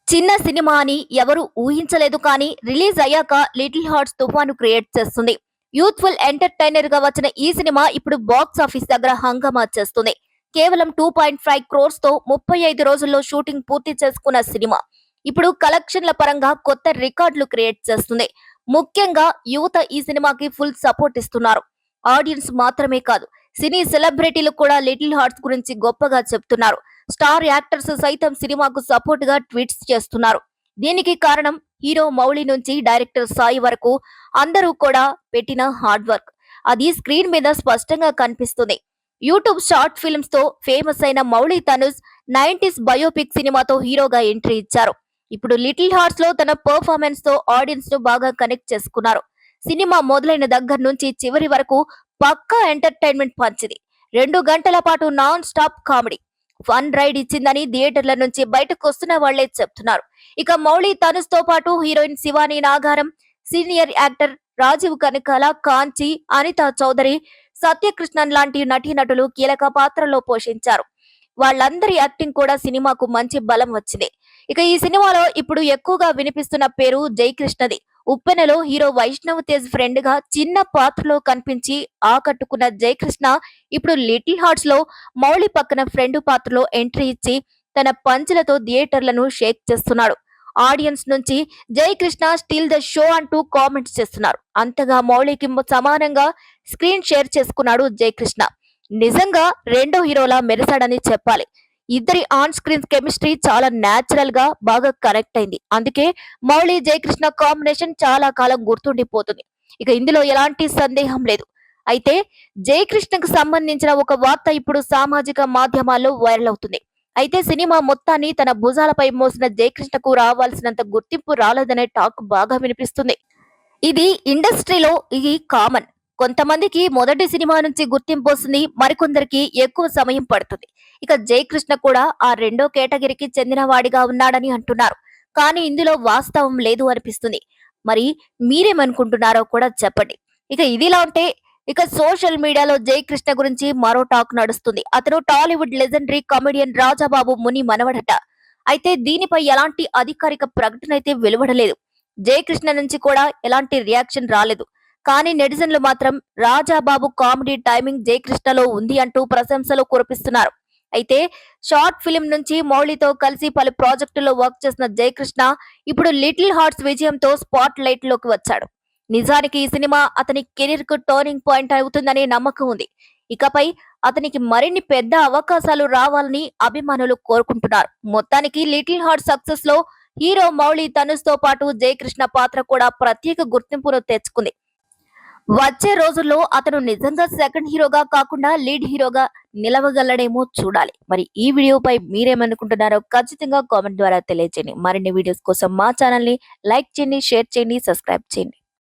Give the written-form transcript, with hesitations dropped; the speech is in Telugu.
చిన్న సినిమా అని ఎవరు ఊహించలేదు కానీ రిలీజ్ అయ్యాక లిటిల్ హార్ట్స్ తుఫాను క్రియేట్ చేస్తుంది. యూత్ఫుల్ ఎంటర్టైనర్ గా వచ్చిన ఈ సినిమా ఇప్పుడు బాక్స్ ఆఫీస్ దగ్గర హంగామా చేస్తుంది. కేవలం 2.5 క్రోర్స్ తో 35 రోజుల్లో షూటింగ్ పూర్తి చేసుకున్న సినిమా ఇప్పుడు కలెక్షన్ల పరంగా కొత్త రికార్డులు క్రియేట్ చేస్తుంది. ముఖ్యంగా యువత ఈ సినిమాకి ఫుల్ సపోర్ట్ ఇస్తున్నారు. ఆడియన్స్ మాత్రమే కాదు, సినీ సెలబ్రిటీలు కూడా లిటిల్ హార్ట్స్ గురించి గొప్పగా చెప్తున్నారు. స్టార్ యాక్టర్స్ సైతం సినిమాకు సపోర్ట్ గా ట్వీట్స్ చేస్తున్నారు. దీనికి కారణం హీరో మౌళి నుంచి డైరెక్టర్ సాయి వరకు అందరూ కూడా పెట్టిన హార్డ్ వర్క్. అది స్క్రీన్ మీద స్పష్టంగా కనిపిస్తుంది. యూట్యూబ్ షార్ట్ ఫిల్మ్స్ తో ఫేమస్ అయిన మౌళి తనుజ్ 90s బయోపిక్ సినిమాతో హీరోగా ఎంట్రీ ఇచ్చారు. ఇప్పుడు లిటిల్ హార్ట్స్ లో తన పర్ఫార్మెన్స్ తో ఆడియన్స్ ను బాగా కనెక్ట్ చేసుకున్నారు. సినిమా మొదలైన దగ్గర నుంచి చివరి వరకు పక్కా ఎంటర్టైన్మెంట్ పంచింది. 2 గంటల పాటు non stop comedy fun ride ఇచ్చిందని థియేటర్ల నుంచి బయటకు వస్తున్న వాళ్లే చెప్తున్నారు. ఇక మౌళి తనుజ్ తో పాటు heroine Shivani Nagaram, senior actor Rajeev Kanakala, Kanchi, Anitha Chowdary, Satyakrishnan లాంటి నటీనటులు కీలక పాత్రలో పోషించారు. వాళ్ళందరి యాక్టింగ్ కూడా సినిమాకు మంచి బలం వచ్చింది. ఇక ఈ సినిమాలో ఇప్పుడు ఎక్కువగా వినిపిస్తున్న పేరు జయకృష్ణది. ఉప్పెనలో హీరో వైష్ణవ్ తేజ్ ఫ్రెండ్ గా చిన్న పాత్రలో కనిపించి ఆకట్టుకున్న జయకృష్ణ ఇప్పుడు లిటిల్ హార్ట్స్ లో మౌళి పక్కన ఫ్రెండ్ పాత్రలో ఎంట్రీ ఇచ్చి తన పంచులతో థియేటర్లను షేక్ చేస్తున్నాడు. ఆడియన్స్ నుంచి జయకృష్ణ స్టిల్ ద షో అంటూ కామెంట్స్ చేస్తున్నారు. అంతగా మౌళికి సమానంగా స్క్రీన్ షేర్ చేసుకున్నాడు జయకృష్ణ. నిజంగా రెండో హీరోలా మెరిశాడని చెప్పాలి. ఇద్దరి ఆన్ స్క్రీన్ కెమిస్ట్రీ చాలా న్యాచురల్ గా బాగా కనెక్ట్ అయింది. అందుకే మౌళి జయకృష్ణ కాంబినేషన్ చాలా కాలం గుర్తుండిపోతుంది. ఇక ఇందులో ఎలాంటి సందేహం లేదు. అయితే జయకృష్ణకు సంబంధించిన ఒక వార్త ఇప్పుడు సామాజిక మాధ్యమాల్లో వైరల్ అవుతుంది. అయితే సినిమా మొత్తాన్ని తన భుజాలపై మోసిన జయకృష్ణకు రావాల్సినంత గుర్తింపు రాలేదనే టాక్ బాగా వినిపిస్తుంది. ఇది ఇండస్ట్రీలో ఇది కామన్. కొంతమందికి మొదటి సినిమా నుంచి గుర్తింపు వస్తుంది, మరికొందరికి ఎక్కువ సమయం పడుతుంది. ఇక జయకృష్ణ కూడా ఆ రెండో కేటగిరీకి చెందిన వాడిగా ఉన్నాడని అంటున్నారు. కానీ ఇందులో వాస్తవం లేదు అనిపిస్తుంది. మరి మీరేమనుకుంటున్నారో కూడా చెప్పండి. ఇక ఇదిలా ఉంటే ఇక సోషల్ మీడియాలో జయకృష్ణ గురించి మరో టాక్ నడుస్తుంది. అతను టాలీవుడ్ లెజెండరీ కామెడియన్ రాజాబాబు ముని మనవడట. అయితే దీనిపై ఎలాంటి అధికారిక ప్రకటన అయితే వెలువడలేదు. జయకృష్ణ నుంచి కూడా ఎలాంటి రియాక్షన్ రాలేదు. కానీ నెటిజన్లు మాత్రం రాజాబాబు కామెడీ టైమింగ్ జయకృష్ణలో ఉంది అంటూ ప్రశంసలు కురిపిస్తున్నారు. అయితే షార్ట్ ఫిలిం నుంచి మౌళితో కలిసి పలు ప్రాజెక్టుల్లో వర్క్ చేసిన జయకృష్ణ ఇప్పుడు లిటిల్ హార్ట్స్ విజయంతో స్పాట్ లైట్ లోకి వచ్చాడు. నిజానికి ఈ సినిమా అతని కెరీర్ కు టర్నింగ్ పాయింట్ అవుతుందనే నమ్మకం ఉంది. ఇకపై అతనికి మరిన్ని పెద్ద అవకాశాలు రావాలని అభిమానులు కోరుకుంటున్నారు. మొత్తానికి లిటిల్ హార్ట్ సక్సెస్ లో హీరో మౌళి తనుజ్ తో పాటు జయకృష్ణ పాత్ర కూడా ప్రత్యేక గుర్తింపును తెచ్చుకుంది. వచ్చే రోజుల్లో అతను నిజంగా సెకండ్ హీరోగా కాకుండా లీడ్ హీరోగా నిలవగలడేమో చూడాలి. మరి ఈ వీడియోపై మీరేమనుకుంటున్నారో ఖచ్చితంగా కామెంట్ ద్వారా తెలియజేయండి. మరిన్ని వీడియోస్ కోసం మా ఛానల్ ని లైక్ చేయండి, షేర్ చేయండి, సబ్స్క్రైబ్ చేయండి.